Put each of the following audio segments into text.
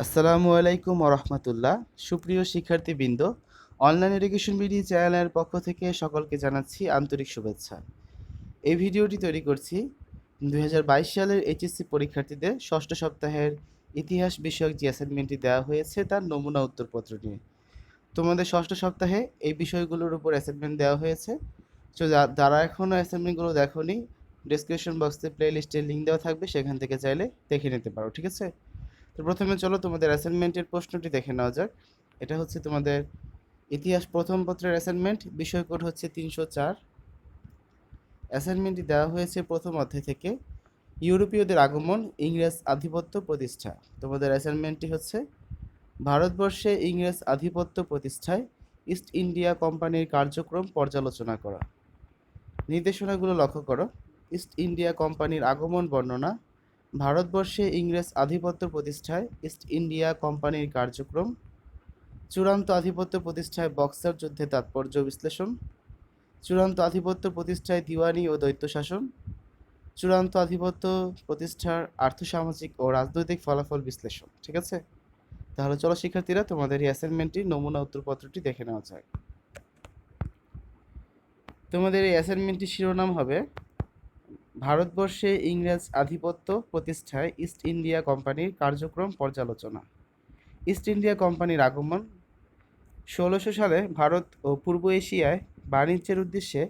আসসালামু আলাইকুম রহমতুল্লাহ। সুপ্রিয় শিক্ষার্থীবৃন্দ, অনলাইন এডুকেশন বিডি চ্যানেলের পক্ষ থেকে সকলকে জানাচ্ছি আন্তরিক শুভেচ্ছা। এই ভিডিওটি তৈরি করছি 2022 সালের এইচএসসি পরীক্ষার্থীদের ষষ্ঠ সপ্তাহের ইতিহাস বিষয়ক যে অ্যাসাইনমেন্টটি দেওয়া হয়েছে তার নমুনা উত্তরপত্র নিয়ে। তোমাদের ষষ্ঠ সপ্তাহে এই বিষয়গুলোর উপর অ্যাসাইনমেন্ট দেওয়া হয়েছে। তো যারা এখনও অ্যাসাইনমেন্টগুলো দেখোনি, ডেসক্রিপশন বক্সে প্লে লিস্টের লিঙ্ক দেওয়া থাকবে, সেখান থেকে চাইলে দেখে নিতে পারো। ঠিক আছে? তো প্রথমে চলো তোমাদের অ্যাসাইনমেন্টের প্রশ্নটি দেখে নেওয়া যাক। এটা হচ্ছে তোমাদের ইতিহাস প্রথম পত্রের অ্যাসাইনমেন্ট, বিষয় কোড হচ্ছে 304। অ্যাসাইনমেন্টটি দেওয়া হয়েছে প্রথম অধ্যায় থেকে, ইউরোপীয়দের আগমন, ইংরেজ আধিপত্য প্রতিষ্ঠা। তোমাদের অ্যাসাইনমেন্টটি হচ্ছে ভারতবর্ষে ইংরেজ আধিপত্য প্রতিষ্ঠায় ইস্ট ইন্ডিয়া কোম্পানির কার্যক্রম পর্যালোচনা করা। নির্দেশনাগুলো লক্ষ্য করো। ইস্ট ইন্ডিয়া কোম্পানির আগমন বর্ণনা, ভারতবর্ষে ইংরেজ আধিপত্য প্রতিষ্ঠায় ইস্ট ইন্ডিয়া কোম্পানির কার্যক্রম, চূড়ান্ত আধিপত্য প্রতিষ্ঠায় বক্সার যুদ্ধে তাৎপর্য বিশ্লেষণ, চূড়ান্ত আধিপত্য প্রতিষ্ঠায় দিওয়ানি ও দ্বৈত শাসন, চূড়ান্ত আধিপত্য প্রতিষ্ঠার আর্থসামাজিক ও রাজনৈতিক ফলাফল বিশ্লেষণ। ঠিক আছে? তাহলে চলো শিক্ষার্থীরা, তোমাদের এই অ্যাসাইনমেন্টটির নমুনা উত্তরপত্রটি দেখে নেওয়া যায়। তোমাদের এই অ্যাসাইনমেন্টটির শিরোনাম হবে ভারতবর্ষে ইংরেজ আধিপত্য প্রতিষ্ঠায় ইস্ট ইন্ডিয়া কোম্পানির কার্যক্রম পর্যালোচনা। ইস্ট ইন্ডিয়া কোম্পানির আগমন। 1600 সালে ভারত ও পূর্ব এশিয়ায় বাণিজ্যের উদ্দেশ্যে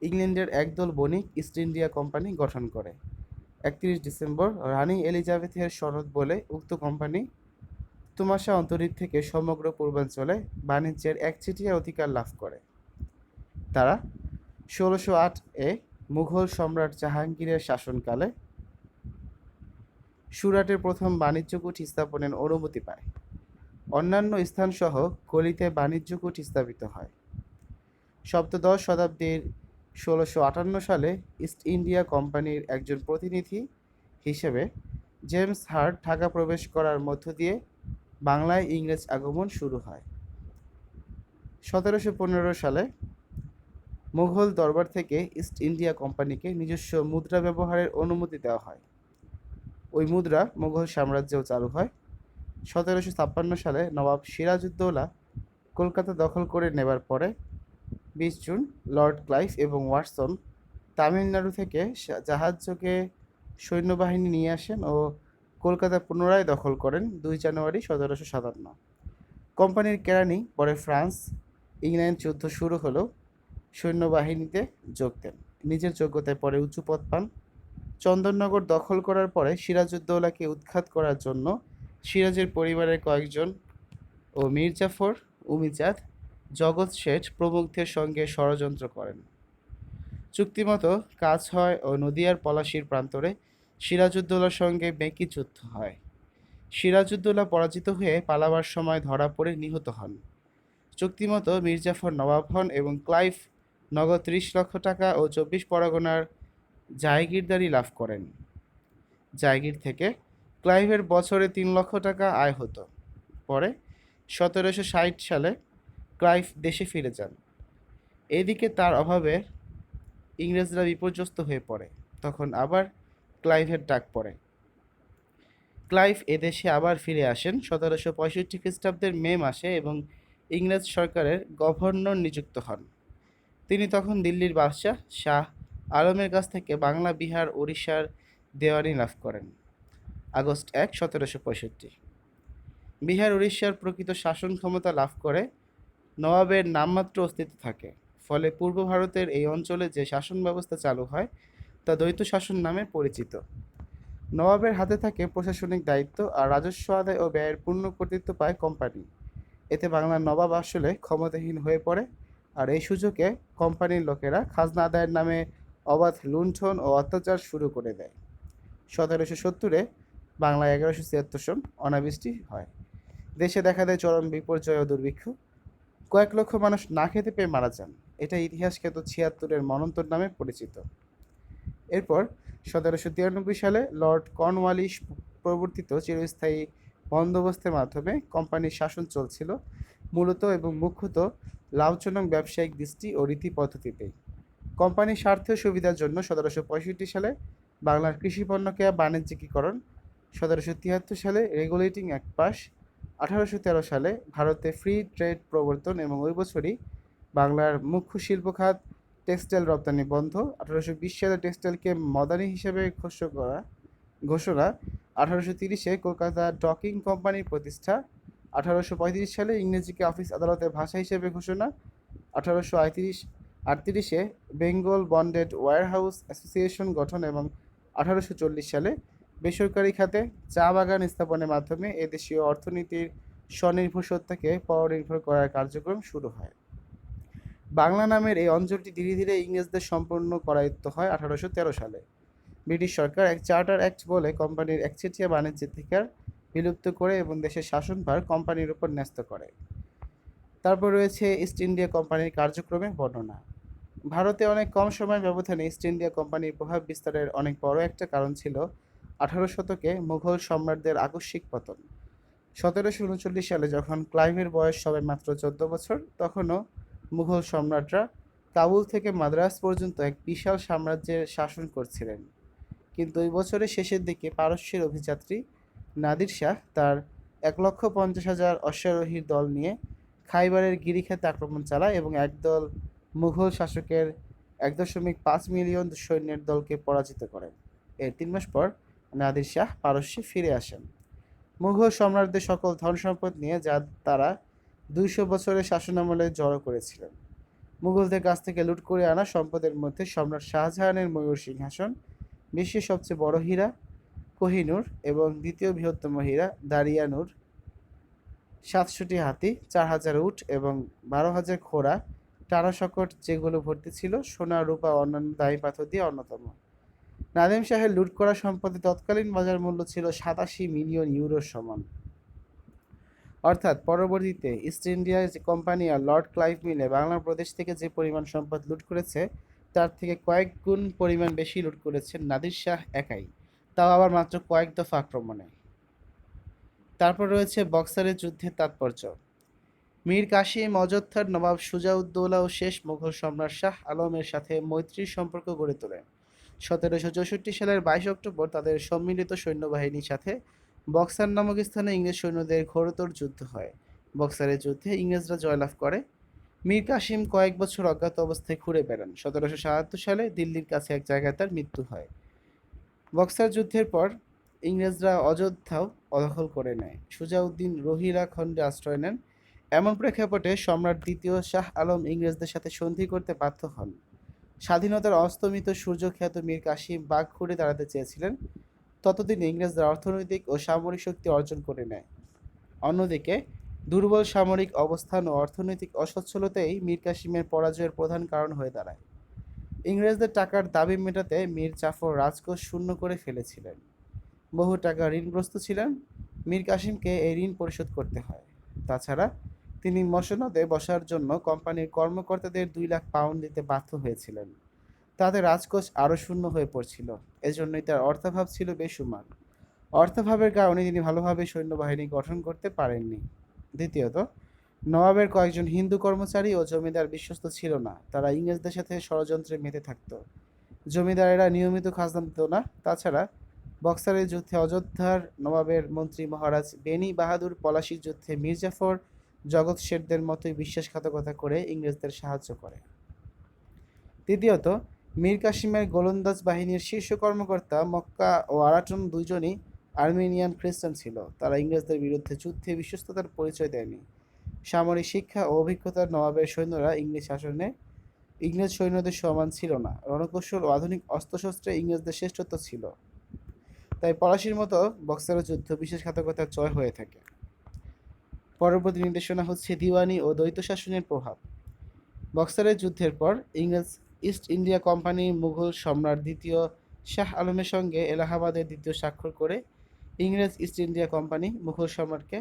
ইংল্যান্ডের একদল বণিক ইস্ট ইন্ডিয়া কোম্পানি গঠন করে। 31 ডিসেম্বর রানী এলিজাবেথের সনদ বলে উক্ত কোম্পানি তুমাশা অন্তরীপ থেকে সমগ্র পূর্বাঞ্চলে বাণিজ্যের একচেটিয়া অধিকার লাভ করে। তারা 1608-এ মুঘল সম্রাট জাহাঙ্গীরের শাসনকালে সুরাটের প্রথম বাণিজ্য কুঠি স্থাপনের অনুমতি পায়। অন্যান্য স্থানসহ গলিতে বাণিজ্য কুঠি স্থাপিত হয়। সপ্তদশ শতাব্দীর 1658 সালে ইস্ট ইন্ডিয়া কোম্পানির একজন প্রতিনিধি হিসেবে জেমস হার্ট ঢাকা প্রবেশ করার মধ্য দিয়ে বাংলায় ইংরেজ আগমন শুরু হয়। 1715 সালে মুঘল দরবার থেকে ইস্ট ইন্ডিয়া কোম্পানিকে নিজস্ব মুদ্রা ব্যবহারের অনুমতি দেওয়া হয়। ওই মুদ্রা মুঘল সাম্রাজ্যেও চালু হয়। 1756 সালে নবাব সিরাজউদ্দৌলা কলকাতা দখল করে নেবার পরে 20 জুন লর্ড ক্লাইভ এবং ওয়াটসন তামিলনাড়ু থেকে জাহাজযোগে সৈন্যবাহিনী নিয়ে আসেন ও কলকাতা পুনরায় দখল করেন 2 জানুয়ারি 1757। কোম্পানির কেরানি পরে ফ্রান্স ইংল্যান্ড যুদ্ধ শুরু হলেও সৈন্যবাহিনীতে যোগ দেন। নিজের যোগ্যতায় পরে উঁচু পদ পান। চন্দননগর দখল করার পরে সিরাজউদ্দৌলাকে উৎখাত করার জন্য সিরাজের পরিবারের কয়েকজন ও মীর জাফর, উমিজাদ, জগৎ শেঠ প্রমুখদের সঙ্গে ষড়যন্ত্র করেন। চুক্তিমতো কাজ হয় ও নদিয়ার পলাশীর প্রান্তরে সিরাজউদ্দৌলার সঙ্গে মেকি যুদ্ধ হয়। সিরাজউদ্দৌলা পরাজিত হয়ে পালাবার সময় ধরা পড়ে নিহত হন। চুক্তিমতো মীর জাফর নবাব হন এবং ক্লাইভ নগদ 30 লক্ষ টাকা ও 24 পরগনার জায়গিরদারি লাভ করেন। জায়গির থেকে ক্লাইভের বছরে 3 লক্ষ টাকা আয় হতো। পরে 1760 সালে ক্লাইভ দেশে ফিরে যান। এদিকে তার অভাবে ইংরেজরা বিপর্যস্ত হয়ে পড়ে। তখন আবার ক্লাইভের ডাক পড়ে। ক্লাইভ এদেশে আবার ফিরে আসেন 1765 খ্রিস্টাব্দের মে মাসে এবং ইংরেজ সরকারের গভর্নর নিযুক্ত হন। তিনি তখন দিল্লির বাদশাহ শাহ আলমের কাছ থেকে বাংলা, বিহার, ওড়িশার দেওয়ানি লাভ করেন। আগস্ট 1, 1765। বিহার উড়িষ্যার প্রকৃত শাসন ক্ষমতা লাভ করে নবাবের নামমাত্র অস্তিত্ব থাকে। ফলে পূর্ব ভারতের এই অঞ্চলে যে শাসন ব্যবস্থা চালু হয় তা দ্বৈত শাসন নামে পরিচিত। নবাবের হাতে থাকে প্রশাসনিক দায়িত্ব আর রাজস্ব আদায় ও ব্যয়ের পূর্ণ কর্তৃত্ব পায় কোম্পানি। এতে বাংলার নবাব আসলে ক্ষমতাহীন হয়ে পড়ে, আর এই সুযোগে কোম্পানির লোকেরা খাজনা আদায়ের নামে অবাধ লুণ্ঠন ও অত্যাচার শুরু করে দেয়। 1770-এ বাংলায় 1176 সন অনাবৃষ্টি হয়। দেশে দেখা দেয় চরম বিপর্যয় ও দুর্ভিক্ষ। কয়েক লক্ষ মানুষ না খেতে পেয়ে মারা যান। এটা ইতিহাসখ্যাত 76-এর মনন্তর নামে পরিচিত। এরপর 1793 সালে লর্ড কর্নওয়ালিস প্রবর্তিত চিরস্থায়ী বন্দোবস্তের মাধ্যমে কোম্পানির শাসন চলছিল মূলত এবং মুখ্যত লাভজনক ব্যবসায়িক দৃষ্টি ও রীতি পদ্ধতিতেই। কোম্পানির স্বার্থ সুবিধার জন্য 1765 সালে বাংলার কৃষি পণ্যকে বাণিজ্যিকীকরণ 1773 সালে রেগুলেটিং অ্যাক্ট পাস। 1813 সালে ভারতে ফ্রি ট্রেড প্রবর্তন এবং ওই বছরই বাংলার মুখ্য শিল্প খাত টেক্সটাইল রপ্তানি বন্ধ। 1820 সালে টেক্সটাইলকে মদানি হিসেবে ঘোষণা। 1830-এ কলকাতা ডকিং কোম্পানির প্রতিষ্ঠা। 1835 সালে ইংরেজিকে অফিস আদালতের ভাষা হিসেবে ঘোষণা। 1838-এ বেঙ্গল বন্ডেড ওয়্যারহাউস অ্যাসোসিয়েশন গঠন এবং 1840 সালে বেসরকারি খাতে চা বাগান স্থাপনের মাধ্যমে এদেশীয় অর্থনীতির স্বনির্ভর সত্তাকে পরনির্ভর করার কার্যক্রম শুরু হয়। বাংলা নামের এই অঞ্চলটি ধীরে ধীরে ইংরেজদের সম্পূর্ণ করায়ত্ত হয় 1813 সালে। ব্রিটিশ সরকার এক চার্টার অ্যাক্ট বলে কোম্পানির একচেটিয়া বাণিজ্যাধিকার বিলুপ্ত করে এবং দেশের শাসনভার কোম্পানির উপর ন্যস্ত করে। তারপর রয়েছে ইস্ট ইন্ডিয়া কোম্পানির কার্যক্রমের বর্ণনা। ভারতে অনেক কম সময়ের ব্যবধানে ইস্ট ইন্ডিয়া কোম্পানির প্রভাব বিস্তারের অনেক বড় একটা কারণ ছিল 18 শতকে মুঘল সম্রাটদের আকস্মিক পতন। 1739 সালে যখন ক্লাইভের বয়স সবে মাত্র 14 বছর, তখনও মুঘল সম্রাটরা কাবুল থেকে মাদ্রাজ পর্যন্ত এক বিশাল সাম্রাজ্যের শাসন করছিলেন। কিন্তু ওই বছরের শেষের দিকে পারস্যের অভিযাত্রী নাদির শাহ তার 1,50,000 অশ্বারোহীর দল নিয়ে খাইবারের গিরিখাতে আক্রমণ চালায় এবং একদল মুঘল শাসকের 1.5 মিলিয়ন সৈন্যের দলকে পরাজিত করে। এর 3 মাস পর নাদির শাহ পারস্যে ফিরে আসেন মুঘল সম্রাটদের সকল ধন সম্পদ নিয়ে, যা তারা 200 বছরের শাসনামলে জড়ো করেছিলেন। মুঘলদের কাছ থেকে লুট করে আনা সম্পদের মধ্যে সম্রাট শাহজাহানের ময়ূর সিংহাসন, বিশ্বের সবচেয়ে বড় হীরা কোহিনূর এবং দ্বিতীয় বৃহত্তম হীরা দারিয়ানুর, 700টি হাতি, 4,000 উট এবং 12,000 ঘোড়া টানা শকট, যেগুলো ভর্তি ছিল সোনা, রূপা ও অন্যান্য দামি পাথর দিয়ে অন্যতম। নাদিম শাহের লুট করা সম্পদের তৎকালীন বাজার মূল্য ছিল 87 মিলিয়ন ইউরোর সমান। অর্থাৎ পরবর্তীতে ইস্ট ইন্ডিয়া কোম্পানি আর লর্ড ক্লাইভ মিলে বাংলা প্রদেশ থেকে যে পরিমাণ সম্পদ লুট করেছে, তার থেকে কয়েক গুণ পরিমাণ বেশি লুট করেছেন নাদির শাহ একাই, তাও আবার মাত্র কয়েক দফা আক্রমণে। তারপর রয়েছে বক্সারের যুদ্ধের তাৎপর্য। মীর কাসিম অযোধ্যার নবাব সুজা-উদ-দৌলা ও শেষ মুঘল সম্রাট শাহ আলমের সাথে মৈত্রীর সম্পর্ক গড়ে তোলেন। 1764 সালের 22 অক্টোবর তাদের সম্মিলিত সৈন্যবাহিনীর সাথে বক্সার নামক স্থানে ইংরেজ সৈন্যদের ঘোরতর যুদ্ধ হয়। বক্সারের যুদ্ধে ইংরেজরা জয়লাভ করে। মীর কাসিম কয়েক বছর অজ্ঞাত অবস্থায় ঘুরে বেড়ান। 1777 সালে দিল্লির কাছে এক জায়গায় তার মৃত্যু হয়। বক্সার যুদ্ধের পর ইংরেজরা অযোধ্যাও অদখল করে নেয়। সুজাউদ্দিন রোহিলা খণ্ডে আশ্রয় নেন। এমন প্রেক্ষাপটে সম্রাট দ্বিতীয় শাহ আলম ইংরেজদের সাথে সন্ধি করতে বাধ্য হন। স্বাধীনতার অস্তমিত সূর্যখ্যাত মীর কাসিম বাঘ ঘুরে দাঁড়াতে চেয়েছিলেন, ততদিন ইংরেজরা অর্থনৈতিক ও সামরিক শক্তি অর্জন করে নেয়। অন্যদিকে দুর্বল সামরিক অবস্থান ও অর্থনৈতিক অসচ্ছলতাই মীর কাসিমের পরাজয়ের প্রধান কারণ হয়ে দাঁড়ায়। ইংরেজদের টাকার দাবি মেটাতে মীর জাফর রাজকোষ শূন্য করে ফেলেছিলেন। বহু টাকা ঋণগ্রস্ত ছিলেন। মীর কাসিমকে এই ঋণ পরিশোধ করতে হয়। তাছাড়া তিনি মসনদে বসার জন্য কোম্পানির কর্মকর্তাদের 2 লাখ পাউন্ড দিতে বাধ্য হয়েছিলেন। তাতে রাজকোষ আরও শূন্য হয়ে পড়ছিল। এজন্যই তার অর্থাভাব ছিল বেসুমার। অর্থাভাবের কারণে তিনি ভালোভাবে সৈন্যবাহিনী গঠন করতে পারেননি। দ্বিতীয়ত, নবাবের কয়েকজন হিন্দু কর্মচারী ও জমিদার বিশ্বস্ত ছিল না। তারা ইংরেজদের সাথে ষড়যন্ত্রে মেতে থাকত। জমিদারেরা নিয়মিত খাজনা দিত না। তাছাড়া বক্সারের যুদ্ধে অযোধ্যার নবাবের মন্ত্রী মহারাজ বেনি বাহাদুর, পলাশির যুদ্ধে মীর জাফর, জগৎ শেঠদের মতোই বিশ্বাসঘাতকতা করে ইংরেজদের সাহায্য করে। তৃতীয়ত, মীর কাসিমের গোলন্দাজ বাহিনীর শীর্ষ কর্মকর্তা মক্কা ও আরাটন দুইজনই আর্মেনিয়ান খ্রিস্টান ছিল। তারা ইংরেজদের বিরুদ্ধে যুদ্ধে বিশ্বস্ততার পরিচয় দেয়নি। সামরিক শিক্ষা ও অভিজ্ঞতার নবাবের সৈন্যরা ইংরেজ শাসনে ইংরেজ সৈন্যদের সমান ছিল না। রণকৌশল ও আধুনিক অস্ত্রশস্ত্রে ইংরেজদের শ্রেষ্ঠত্ব ছিল। তাই পলাশির মতো বক্সারের যুদ্ধ বিশ্বাসঘাতকতার জয় হয়ে থাকে। পরবর্তী নির্দেশনা হচ্ছে দিওয়ানি ও দ্বৈত শাসনের প্রভাব। বক্সারের যুদ্ধের পর ইংরেজ ইস্ট ইন্ডিয়া কোম্পানি মুঘল সম্রাট দ্বিতীয় শাহ আলমের সঙ্গে এলাহাবাদের দ্বিতীয় স্বাক্ষর করে ইংরেজ ইস্ট ইন্ডিয়া কোম্পানি মুঘল সম্রাটকে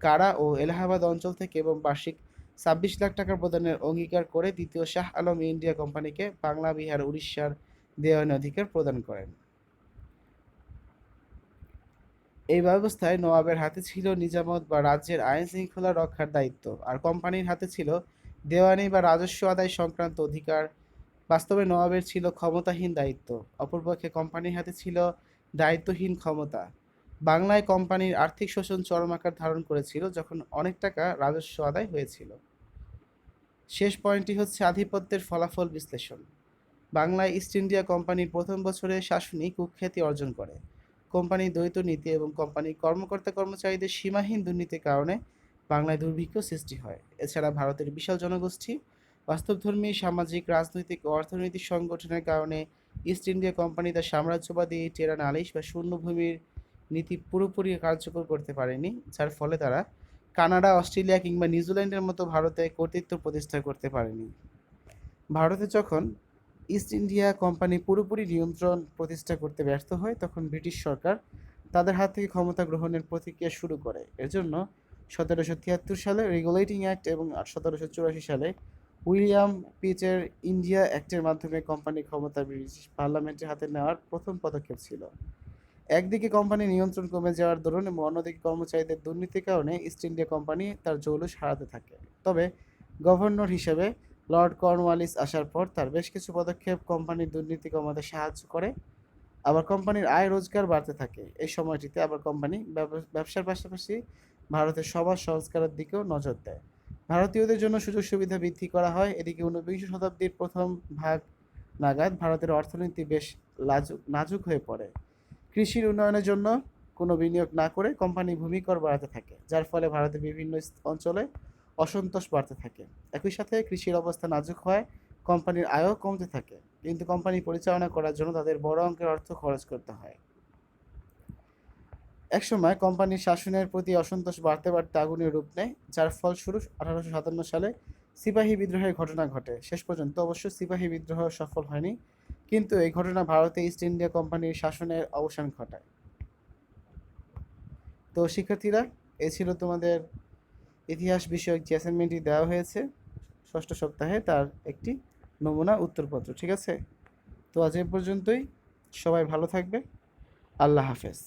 কারা ও এলাহাবাদ অঞ্চল থেকে এবং বার্ষিক 26 লাখ টাকা প্রদানের অঙ্গীকার করে দ্বিতীয় শাহ আলম ইন্ডিয়া কোম্পানিকে বাংলা, বিহার, উড়িষ্যার দেওয়ানি অধিকার প্রদান করেন। এই ব্যবস্থায় নবাবের হাতে ছিল নিজামত বা রাজ্যের আইন শৃঙ্খলা রক্ষার দায়িত্ব, আর কোম্পানির হাতে ছিল দেওয়ানি বা রাজস্ব আদায় সংক্রান্ত অধিকার। বাস্তবে নবাবের ছিল ক্ষমতাহীন দায়িত্ব, অপরপক্ষে কোম্পানির হাতে ছিল দায়িত্বহীন ক্ষমতা। বাংলায় কোম্পানির আর্থিক শোষণ চরম আকার ধারণ করেছিল যখন অনেক টাকা রাজস্ব আদায় হয়েছিল। শেষ পয়েন্টটি হচ্ছে আধিপত্যের ফলাফল বিশ্লেষণ। বাংলায় ইস্ট ইন্ডিয়া কোম্পানির প্রথম বছরে শাসনই কুখ্যাতি অর্জন করে। কোম্পানির দ্বৈত নীতি এবং কোম্পানির কর্মকর্তা কর্মচারীদের সীমাহীন দুর্নীতির কারণে বাংলায় দুর্ভিক্ষ সৃষ্টি হয়। এছাড়া ভারতের বিশাল জনগোষ্ঠী, বাস্তবধর্মী সামাজিক, রাজনৈতিক ও অর্থনৈতিক সংগঠনের কারণে ইস্ট ইন্ডিয়া কোম্পানি তার সাম্রাজ্যবাদী টেরা নালিশ বা শূন্যভূমির নীতি পুরোপুরি কার্যকর করতে পারেনি, যার ফলে তারা কানাডা, অস্ট্রেলিয়া কিংবা নিউজিল্যান্ডের মতো ভারতে কর্তৃত্ব প্রতিষ্ঠা করতে পারেনি। ভারতে যখন ইস্ট ইন্ডিয়া কোম্পানি পুরোপুরি নিয়ন্ত্রণ প্রতিষ্ঠা করতে ব্যর্থ হয়, তখন ব্রিটিশ সরকার তাদের হাত থেকে ক্ষমতা গ্রহণের প্রতিক্রিয়া শুরু করে। এজন্য 1773 সালে রেগুলেটিং অ্যাক্ট এবং 1784 সালে উইলিয়াম পিটের ইন্ডিয়া অ্যাক্টের মাধ্যমে কোম্পানি ক্ষমতা ব্রিটিশ পার্লামেন্টের হাতে নেওয়ার প্রথম পদক্ষেপ ছিল। একদিকে কোম্পানির নিয়ন্ত্রণ কমে যাওয়ার দরুন এবং অন্যদিকে কর্মচারীদের দুর্নীতির কারণে ইস্ট ইন্ডিয়া কোম্পানি তার জৌলুস হারাতে থাকে। তবে গভর্নর হিসেবে লর্ড কর্নওয়ালিস আসার পর তার বেশ কিছু পদক্ষেপ কোম্পানির দুর্নীতি কমাতে সাহায্য করে। আবার কোম্পানির আয় রোজগার বাড়তে থাকে। এই সময়টিতে আবার কোম্পানি ব্যবসার পাশাপাশি ভারতের সমাজ সংস্কারের দিকেও নজর দেয়। ভারতীয়দের জন্য সুযোগ সুবিধা বৃদ্ধি করা হয়। এদিকে ঊনবিংশ শতাব্দীর প্রথম ভাগ নাগাদ ভারতের অর্থনীতি বেশ নাজুক হয়ে পড়ে। কৃষির উন্নয়নের জন্য কোনো বিনিয়োগ না করে কোম্পানি ভূমিকর বাড়াতে থাকে, যার ফলে ভারতের বিভিন্ন অঞ্চলে অসন্তোষ বাড়তে থাকে। একই সাথে কৃষির অবস্থা নাজুক হয়, কোম্পানির আয়ও কমতে থাকে, কিন্তু কোম্পানি পরিচালনা করার জন্য তাদের বড় অঙ্কের অর্থ খরচ করতে হয়। একসময় কোম্পানির শাসনের প্রতি অসন্তোষ বাড়তে বাড়তে আগুনের রূপ নেয়, যার ফলস্বরূপ 1857 সালে সিপাহী বিদ্রোহের ঘটনা ঘটে। শেষ পর্যন্ত অবশ্য সিপাহী বিদ্রোহ সফল হয়নি, কিন্তু এই ঘটনা ভারতে ইস্ট ইন্ডিয়া কোম্পানির শাসনের অবসান ঘটায়। তো শিক্ষার্থীরা, এ ছিল তোমাদের ইতিহাস বিষয়ক যে অ্যাসাইনমেন্টটি দেওয়া হয়েছে ষষ্ঠ সপ্তাহে, তার একটি নমুনা উত্তরপত্র। ঠিক আছে, তো আজ এ পর্যন্তই। সবাই ভালো থাকবে। আল্লাহ হাফেজ।